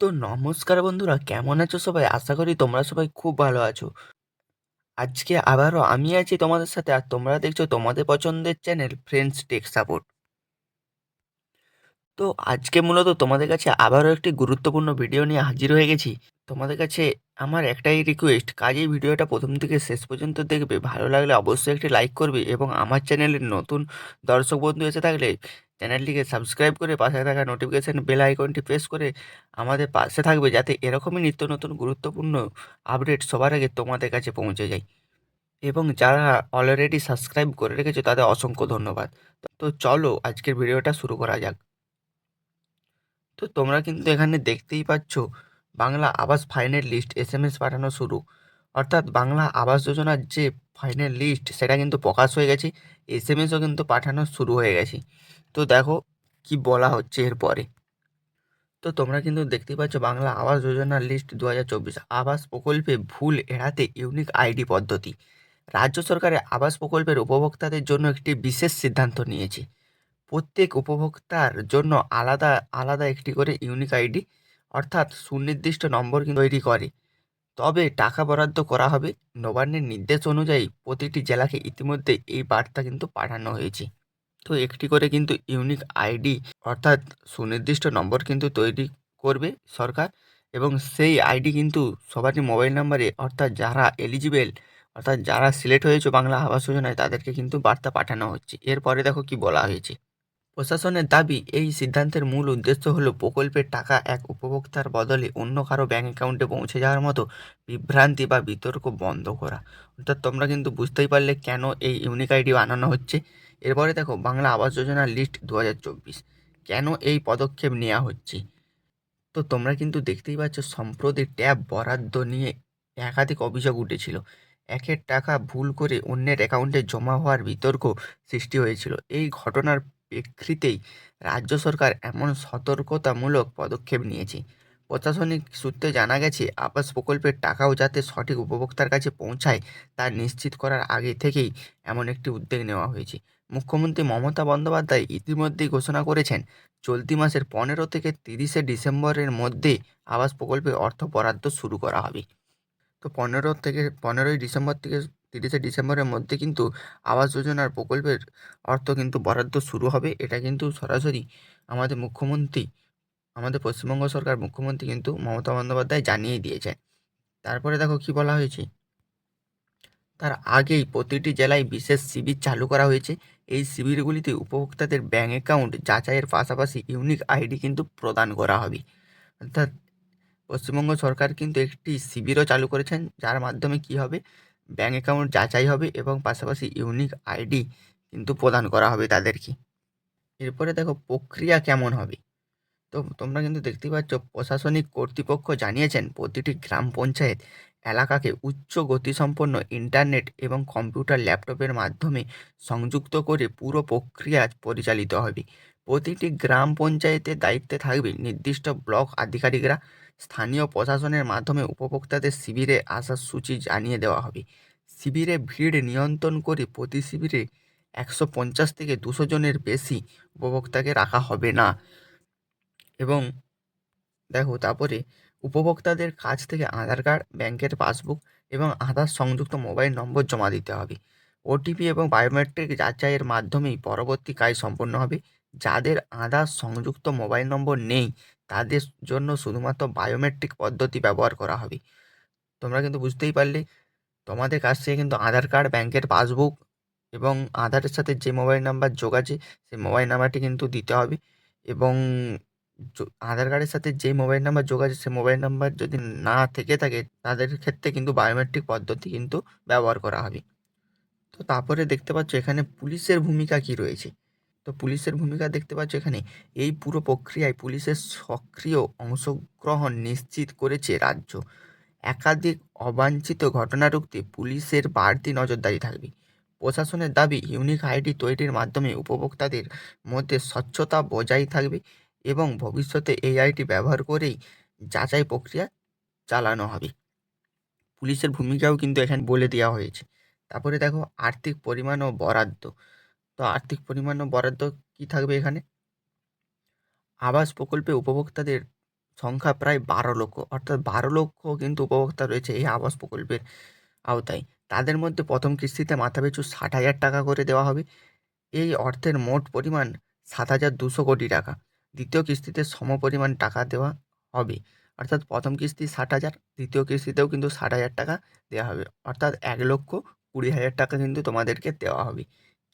তো নমস্কার বন্ধুরা, কেমন আছো সবাই? আশা করি তোমরা সবাই খুব ভালো আছো। আজকে আবারও আমি আছি তোমাদের সাথে, আর তোমরা দেখছো তোমাদের পছন্দের চ্যানেল ফ্রেন্ডস টেক সাপোর্ট। তো আজকে মূলত তোমাদের কাছে আবারও একটি গুরুত্বপূর্ণ ভিডিও নিয়ে হাজির হয়ে গেছি। তোমাদের কাছে আমার একটাই রিকোয়েস্ট, কাজেই ভিডিওটা প্রথম থেকে শেষ পর্যন্ত দেখবে। ভালো লাগলে অবশ্যই একটি লাইক করবে, এবং আমার চ্যানেলের নতুন দর্শক বন্ধু এসে থাকলে চ্যানেলটিকে সাবস্ক্রাইব করে পাশে থাকা নোটিফিকেশান বেল আইকনটি প্রেস করে আমাদের পাশে থাকবে, যাতে এরকমই নিত্য নতুন গুরুত্বপূর্ণ আপডেট সবার আগে তোমাদের কাছে পৌঁছে যায়। এবং যারা অলরেডি সাবস্ক্রাইব করে রেখেছো তাদের অসংখ্য ধন্যবাদ। তো চলো আজকের ভিডিওটা শুরু করা যাক। তো তোমরা কিন্তু এখানে দেখতেই পাচ্ছ, বাংলা আবাস ফাইনাল লিস্ট এসএমএস পাঠানো শুরু। অর্থাৎ বাংলা আবাস যোজনার যে ফাইনাল লিস্ট সেটা কিন্তু প্রকাশ হয়ে গেছে, এসএমএসও কিন্তু পাঠানো শুরু হয়ে গেছে। তো দেখো কি বলা হচ্ছে এরপরে। তো তোমরা কিন্তু দেখতেই পাচ্ছ, বাংলা আবাস যোজনার লিস্ট 2024 আবাস প্রকল্পে ভুল এড়াতে ইউনিক আইডি পদ্ধতি। রাজ্য সরকারের আবাস প্রকল্পের উপভোক্তাদের জন্য একটি বিশেষ সিদ্ধান্ত নিয়েছে। প্রত্যেক উপভোক্তার জন্য আলাদা আলাদা একটি করে ইউনিক আইডি, অর্থাৎ সুনির্দিষ্ট নম্বর কিন্তু তৈরি করে। তবে টাকা বরাদ্দ করা হবে। নবান্নের নির্দেশ অনুযায়ী প্রতিটি জেলাকে ইতিমধ্যে এই বার্তা কিন্তু পাঠানো হয়েছে। তো একটি করে কিন্তু ইউনিক আইডি, অর্থাৎ সুনির্দিষ্ট নম্বর কিন্তু তৈরি করবে সরকার, এবং সেই আইডি কিন্তু সবারই মোবাইল নাম্বারে, অর্থাৎ যারা এলিজিবেল, অর্থাৎ যারা সিলেক্ট হয়েছে বাংলা আবাস যোজনায়, তাদেরকে কিন্তু বার্তা পাঠানো হচ্ছে। এরপরে দেখো কি বলা হয়েছে। প্রশাসনের দাবি, এই সিদ্ধান্তের মূল উদ্দেশ্য হলো প্রকল্পের টাকা এক উপভোক্তার বদলে অন্য কারো ব্যাংক অ্যাকাউন্টে পৌঁছে যাওয়ার মতো বিভ্রান্তি বা বিতর্ক বন্ধ করা। অর্থাৎ তোমরা কিন্তু বুঝতেই পারলে কেন এই ইউনিক আইডি বানানো হচ্ছে। এরপরে দেখো, বাংলা আবাস যোজনার লিস্ট 2024 কেন এই পদক্ষেপ নেওয়া হচ্ছে। তো তোমরা কিন্তু দেখতেই পাচ্ছ, সম্প্রতি ট্যাব বরাদ্দ নিয়ে একাধিক অভিযোগ উঠেছিল। একের টাকা ভুল করে অন্যের অ্যাকাউন্টে জমা হওয়ার বিতর্ক সৃষ্টি হয়েছিল। এই ঘটনার প্রেক্ষিতেই রাজ্য সরকার এমন সতর্কতামূলক পদক্ষেপ নিয়েছে। প্রশাসনিক সূত্রে জানা গেছে, আবাস প্রকল্পের টাকাও যাতে সঠিক উপভোক্তার কাছে পৌঁছায় তা নিশ্চিত করার আগে থেকেই এমন একটি উদ্যোগ নেওয়া হয়েছে। মুখ্যমন্ত্রী মমতা বন্দ্যোপাধ্যায় ইতিমধ্যেই ঘোষণা করেছেন, চলতি মাসের 15 থেকে 30শে ডিসেম্বরের মধ্যে আবাস প্রকল্পে অর্থ বরাদ্দ শুরু করা হবে। তো 15ই ডিসেম্বর থেকে 30শে ডিসেম্বরের মধ্যে কিন্তু আবাস যোজনার প্রকল্পের অর্থ কিন্তু বরাদ্দ শুরু হবে। এটা কিন্তু সরাসরি আমাদের মুখ্যমন্ত্রী, আমাদের পশ্চিমবঙ্গ সরকার মুখ্যমন্ত্রী কিন্তু মমতা বন্দ্যোপাধ্যায় জানিয়ে দিয়েছেন। তারপরে দেখো কি বলা হয়েছে। তার আগেই প্রতিটি জেলায় বিশেষ শিবির চালু করা হয়েছে। এই শিবিরগুলিতে উপভোক্তাদের ব্যাঙ্ক অ্যাকাউন্ট যাচাইয়ের পাশাপাশি ইউনিক আইডি কিন্তু প্রদান করা হবে। অর্থাৎ পশ্চিমবঙ্গ সরকার কিন্তু একটি শিবিরও চালু করেছেন, যার মাধ্যমে কি হবে, ব্যাঙ্ক অ্যাকাউন্ট যাচাই হবে এবং পাশাপাশি ইউনিক আইডি কিন্তু প্রদান করা হবে তাদেরকে। এরপরে দেখো প্রক্রিয়া কেমন হবে। তো তোমরা কিন্তু দেখতেই পাচ্ছ, প্রশাসনিক কর্তৃপক্ষ জানিয়েছেন প্রতিটি গ্রাম পঞ্চায়েত এলাকাকে উচ্চ গতিসম্পন্ন ইন্টারনেট এবং কম্পিউটার ল্যাপটপের মাধ্যমে সংযুক্ত করে পুরো প্রক্রিয়া পরিচালিত হবে। প্রতিটি গ্রাম পঞ্চায়েতের দায়িত্বে থাকবে নির্দিষ্ট ব্লক আধিকারিকরা। স্থানীয় প্রশাসনের মাধ্যমে উপভোক্তাদের শিবিরে আসার সূচি জানিয়ে দেওয়া হবে। শিবিরে ভিড় নিয়ন্ত্রণ করে প্রতি শিবিরে 150 থেকে 200 জনের বেশি উপভোক্তাকে রাখা হবে না। এবং দেখো তারপরে উপভোক্তাদের কাছ থেকে আধার কার্ড, ব্যাংকের পাসবুক এবং আধার সংযুক্ত মোবাইল নম্বর জমা দিতে হবে। ওটিপি এবং বায়োমেট্রিক যাচাইয়ের মাধ্যমেই পরবর্তী কাজ সম্পন্ন হবে। যাদের আধার সংযুক্ত মোবাইল নম্বর নেই, তাদের জন্য শুধুমাত্র বায়োমেট্রিক পদ্ধতি ব্যবহার করা হবে। তোমরা কিন্তু বুঝতেই পারলে, তোমাদের কাছ থেকে কিন্তু আধার কার্ড, ব্যাংকের পাসবুক এবং আধারের সাথে যে মোবাইল নাম্বার যোগ আছে সেই মোবাইল নাম্বারটি কিন্তু দিতে হবে। এবং আধার কার্ডের সাথে যে মোবাইল নাম্বার যোগ আছে সে মোবাইল নাম্বার যদি না থেকে থাকে, তাদের ক্ষেত্রে কিন্তু বায়োমেট্রিক পদ্ধতি কিন্তু ব্যবহার করা হবে। তো তারপরে দেখতে পাচ্ছ এখানে পুলিশের ভূমিকা কি রয়েছে। তো পুলিশের ভূমিকা দেখতে পাচ্ছ এখানে, এই পুরো প্রক্রিয়ায় পুলিশের সক্রিয় অংশগ্রহণ নিশ্চিত করেছে রাজ্য। একাধিক অবাঞ্ছিত ঘটনা রুখতে পুলিশের বাড়তি নজরদারি থাকবে। প্রশাসনের দাবি, ইউনিক আইডি তৈরির মাধ্যমে উপভোক্তাদের মধ্যে স্বচ্ছতা বজায় থাকবে এবং ভবিষ্যতে এই আইডি ব্যবহার করেই যাচাই প্রক্রিয়া চালানো হবে। পুলিশের ভূমিকাও কিন্তু এখানে বলে দেওয়া হয়েছে। তারপরে দেখো আর্থিক পরিমাণ ও বরাদ্দ। তো আর্থিক পরিমাণ ও বরাদ্দ কী থাকবে এখানে। আবাস প্রকল্পে উপভোক্তাদের সংখ্যা প্রায় 12 লক্ষ, অর্থাৎ 12 লক্ষ কিন্তু উপভোক্তা রয়েছে এই আবাস প্রকল্পের আওতায়। তাদের মধ্যে প্রথম কিস্তিতে মাথাপিছু 60,000 টাকা করে দেওয়া হবে। এই অর্থের মোট পরিমাণ 7,200 কোটি টাকা। দ্বিতীয় কিস্তিতে সমপরিমাণ টাকা দেওয়া হবে, অর্থাৎ প্রথম কিস্তি 60,000, দ্বিতীয় কিস্তিতেও কিন্তু 60,000 টাকা দেওয়া হবে, অর্থাৎ 1,20,000 টাকা কিন্তু তোমাদেরকে দেওয়া হবে।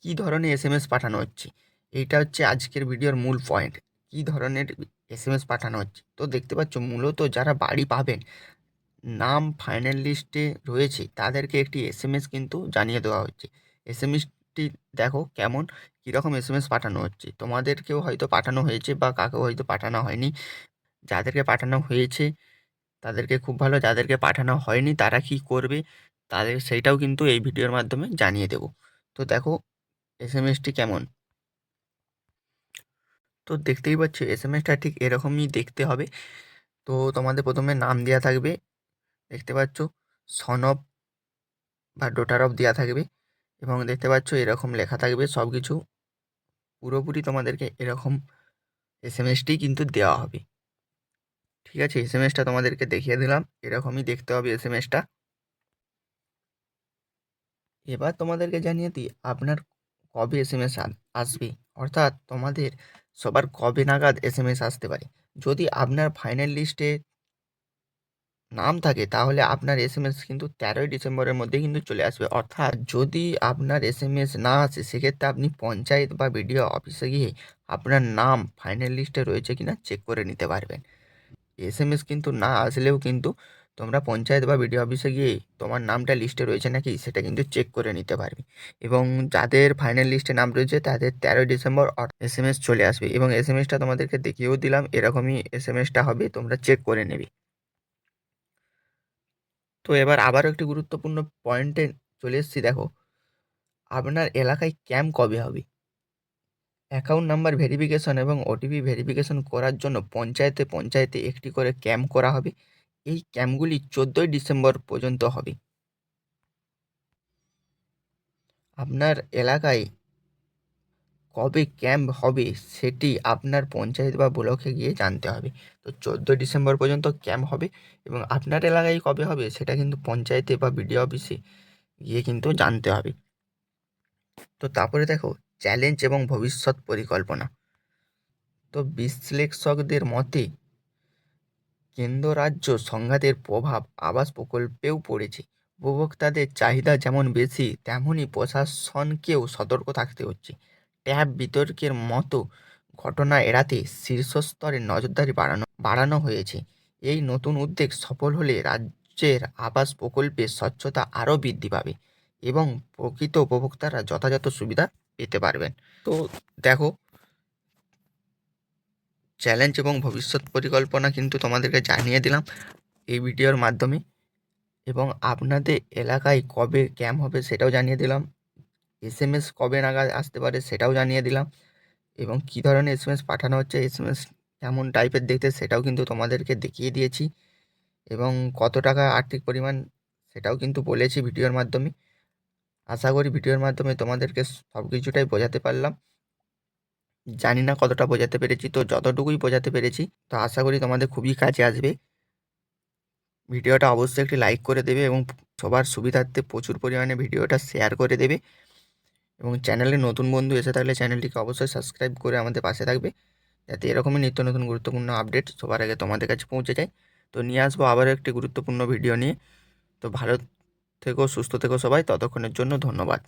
কী ধরনের এসএমএস পাঠানো হচ্ছে, এইটা হচ্ছে আজকের ভিডিওর মূল পয়েন্ট। কী ধরনের এসএমএস পাঠানো হচ্ছে, তো দেখতে পাচ্ছ মূলত যারা বাড়ি পাবেন, নাম ফাইনাল লিস্টে রয়েছে, তাদেরকে একটি এসএমএস কিন্তু জানিয়ে দেওয়া হচ্ছে। এসএমএসটি দেখো কেমন, কীরকম এসএমএস পাঠানো হচ্ছে। তোমাদেরকেও হয়তো পাঠানো হয়েছে বা কাকেও হয়তো পাঠানো হয়নি। যাদেরকে পাঠানো হয়েছে তাদেরকে খুব ভালো, যাদেরকে পাঠানো হয়নি তারা কি করবে তাদের সেইটাও কিন্তু এই ভিডিওর মাধ্যমে জানিয়ে দেব। তো দেখো এসএমএসটি কেমন। তো দেখতেই পাচ্ছ এসএমএসটা ঠিক এরকমই দেখতে হবে। তো তোমাদের প্রথমে নাম দেওয়া থাকবে, দেখতে পাচ্ছ সনব বা ডটার অফ দেওয়া থাকবে, এবং দেখতে পাচ্ছ এরকম লেখা থাকবে সব কিছু। পুরোপুরি তোমাদেরকে এরকম এসএমএসটি কিন্তু দেওয়া হবে। ঠিক আছে, এসএমএসটা তোমাদেরকে দেখিয়ে দিলাম, এরকমই দেখতে হবে এসএমএসটা। এবার তোমাদেরকে জানিয়ে দিই আপনার কবে এসএমএস আসবে, অর্থাৎ তোমাদের সবার কবে নাগাদ এসএমএস আসতে পারে। যদি আপনার ফাইনাল লিস্টে নাম থাকে তাহলে আপনার এসএমএস কিন্তু 13ই ডিসেম্বরের মধ্যে কিন্তু চলে আসবে। অর্থাৎ যদি আপনার এসএমএস না আসে সেক্ষেত্রে আপনি পঞ্চায়েত বা বিডিও অফিসে গিয়ে আপনার নাম ফাইনাল লিস্টে রয়েছে কিনা চেক করে নিতে পারবেন। এসএমএস কিন্তু না আসলেও কিন্তু তোমরা পঞ্চায়েত বা বিডিও অফিসে গিয়ে তোমার নামটা লিস্টে রয়েছে নাকি সেটা কিন্তু চেক করে নিতে পারবে। এবং যাদের ফাইনাল লিস্টে নাম রয়েছে তাদের 13ই ডিসেম্বর এসএমএস চলে আসবে, এবং এসএমএসটা তোমাদেরকে দেখিয়েও দিলাম, এরকমই এসএমএসটা হবে, তোমরা চেক করে নেবে। তো এবার আবারও একটি গুরুত্বপূর্ণ পয়েন্টে চলে এসেছি। দেখো আপনার এলাকায় ক্যাম্প কবে হবে। অ্যাকাউন্ট নাম্বার ভেরিফিকেশন এবং ওটিপি ভেরিফিকেশন করার জন্য পঞ্চায়েতে পঞ্চায়েতে একটি করে ক্যাম্প করা হবে। এই ক্যাম্পগুলি 14ই ডিসেম্বর পর্যন্ত হবে। আপনার এলাকায় কবে ক্যাম্প হবে সেটি আপনার পঞ্চায়েত বা ব্লকে গিয়ে জানতে হবে। তো 14ই ডিসেম্বর পর্যন্ত ক্যাম্প হবে, এবং আপনার এলাকায় কবে হবে সেটা কিন্তু পঞ্চায়েতে বা বিডিও অফিসে গিয়ে কিন্তু জানতে হবে। তো তারপরে দেখো চ্যালেঞ্জ এবং ভবিষ্যৎ পরিকল্পনা। তো বিশ্লেষকদের মতে কেন্দ্র রাজ্য সংঘাতের প্রভাব আবাস প্রকল্পেও পড়েছে। উপভোক্তাদের চাহিদা যেমন বেশি তেমনই প্রশাসনকেও সতর্ক থাকতে হচ্ছে। ট্যাব বিতর্কের মতো ঘটনা এড়াতে শীর্ষস্তরে নজরদারি বাড়ানো হয়েছে। এই নতুন উদ্যোগ সফল হলে রাজ্যের আবাস প্রকল্পের স্বচ্ছতা আরও বৃদ্ধি পাবে এবং প্রকৃত উপভোক্তারা যথাযথ সুবিধা পেতে পারবেন। তো দেখো চ্যালেঞ্জ এবং ভবিষ্যৎ পরিকল্পনা কিন্তু তোমাদেরকে জানিয়ে দিলাম এই ভিডিওর মাধ্যমে, এবং আপনাদের এলাকায় কবে ক্যাম্প হবে সেটাও জানিয়ে দিলাম। এসএমএস কবে নাগাদ আসতে পারে সেটাও জানিয়ে দিলাম, এবং কী ধরনের এসএমএস পাঠানো হচ্ছে, এসএমএস কেমন টাইপের দেখতে সেটাও কিন্তু তোমাদেরকে দেখিয়ে দিয়েছি, এবং কত টাকা আর্থিক পরিমাণ সেটাও কিন্তু বলেছি ভিডিওর মাধ্যমে। আশা করি ভিডিওর মাধ্যমে তোমাদেরকে সব কিছুটাই বোঝাতে পারলাম। জানি না কতটা বোঝাতে পেরেছি, তো যতটুকুই বোঝাতে পেরেছি তো আশা করি তোমাদের খুবই কাজে আসবে। ভিডিওটা অবশ্যই একটি লাইক করে দেবে এবং সবার সুবিধার্থে প্রচুর পরিমাণে ভিডিওটা শেয়ার করে দেবে, এবং চ্যানেলে নতুন বন্ধু এসে থাকলে চ্যানেলটিকে অবশ্যই সাবস্ক্রাইব করে আমাদের পাশে থাকবে, যাতে এরকমই নিত্য নতুন গুরুত্বপূর্ণ আপডেট সবার আগে তোমাদের কাছে পৌঁছে যায়। তো নিয়ে আসবো আবারও একটি গুরুত্বপূর্ণ ভিডিও নিয়ে। তো ভালো থেকো, সুস্থ থেকো সবাই, ততক্ষণের জন্য ধন্যবাদ।